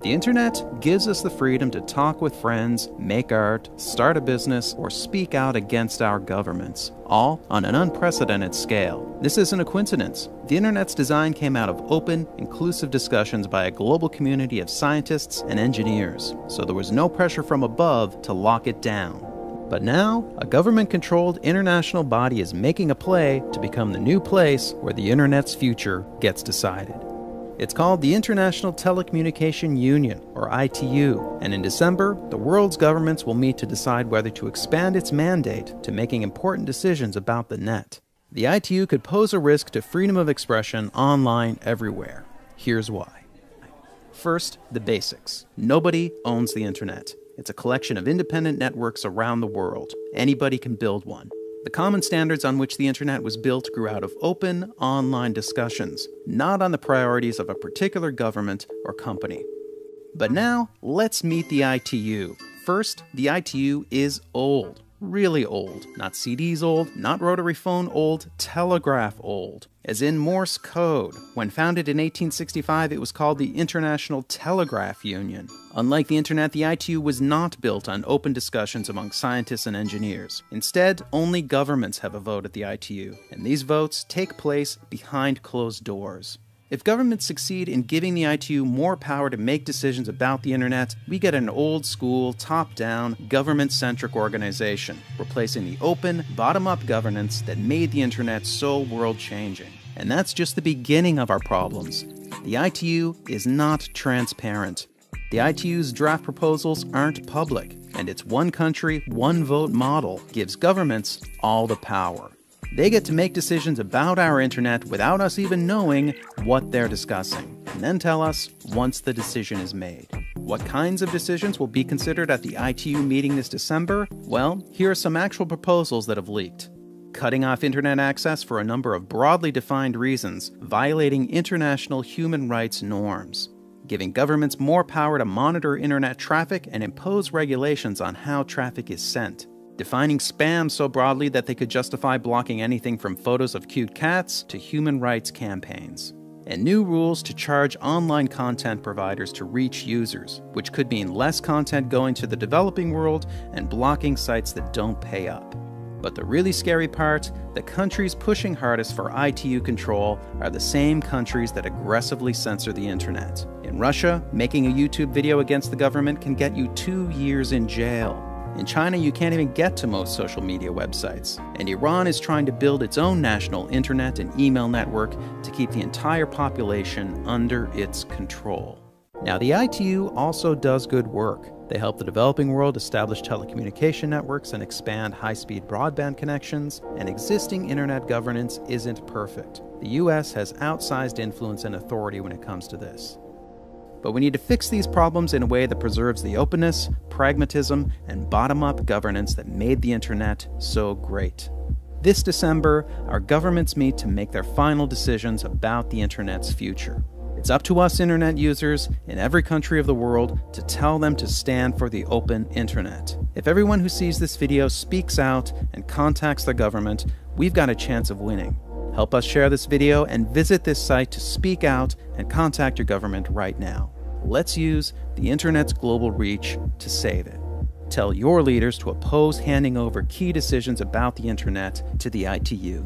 The internet gives us the freedom to talk with friends, make art, start a business, or speak out against our governments, all on an unprecedented scale. This isn't a coincidence. The internet's design came out of open, inclusive discussions by a global community of scientists and engineers, so there was no pressure from above to lock it down. But now, a government-controlled international body is making a play to become the new place where the internet's future gets decided. It's called the International Telecommunication Union, or ITU, and in December, the world's governments will meet to decide whether to expand its mandate to making important decisions about the net. The ITU could pose a risk to freedom of expression online everywhere. Here's why. First, the basics. Nobody owns the internet. It's a collection of independent networks around the world. Anybody can build one. The common standards on which the internet was built grew out of open, online discussions, not on the priorities of a particular government or company. But now, let's meet the ITU. First, the ITU is old. Really old. Not CDs old, not rotary phone old, telegraph old. As in Morse code. When founded in 1865, it was called the International Telegraph Union. Unlike the internet, the ITU was not built on open discussions among scientists and engineers. Instead, only governments have a vote at the ITU, and these votes take place behind closed doors. If governments succeed in giving the ITU more power to make decisions about the internet, we get an old-school, top-down, government-centric organization, replacing the open, bottom-up governance that made the internet so world-changing. And that's just the beginning of our problems. The ITU is not transparent. The ITU's draft proposals aren't public, and its one country, one vote model gives governments all the power. They get to make decisions about our internet without us even knowing what they're discussing, and then tell us once the decision is made. What kinds of decisions will be considered at the ITU meeting this December? Well, here are some actual proposals that have leaked. Cutting off internet access for a number of broadly defined reasons, violating international human rights norms. Giving governments more power to monitor internet traffic and impose regulations on how traffic is sent. Defining spam so broadly that they could justify blocking anything from photos of cute cats to human rights campaigns. And new rules to charge online content providers to reach users, which could mean less content going to the developing world and blocking sites that don't pay up. But the really scary part, the countries pushing hardest for ITU control are the same countries that aggressively censor the internet. In Russia, making a YouTube video against the government can get you 2 years in jail. In China, you can't even get to most social media websites. And Iran is trying to build its own national internet and email network to keep the entire population under its control. Now, the ITU also does good work. They help the developing world establish telecommunication networks and expand high-speed broadband connections, and existing internet governance isn't perfect. The US has outsized influence and authority when it comes to this. But we need to fix these problems in a way that preserves the openness, pragmatism, and bottom-up governance that made the internet so great. This December, our governments meet to make their final decisions about the internet's future. It's up to us internet users in every country of the world to tell them to stand for the open internet. If everyone who sees this video speaks out and contacts their government, we've got a chance of winning. Help us share this video and visit this site to speak out and contact your government right now. Let's use the internet's global reach to save it. Tell your leaders to oppose handing over key decisions about the internet to the ITU.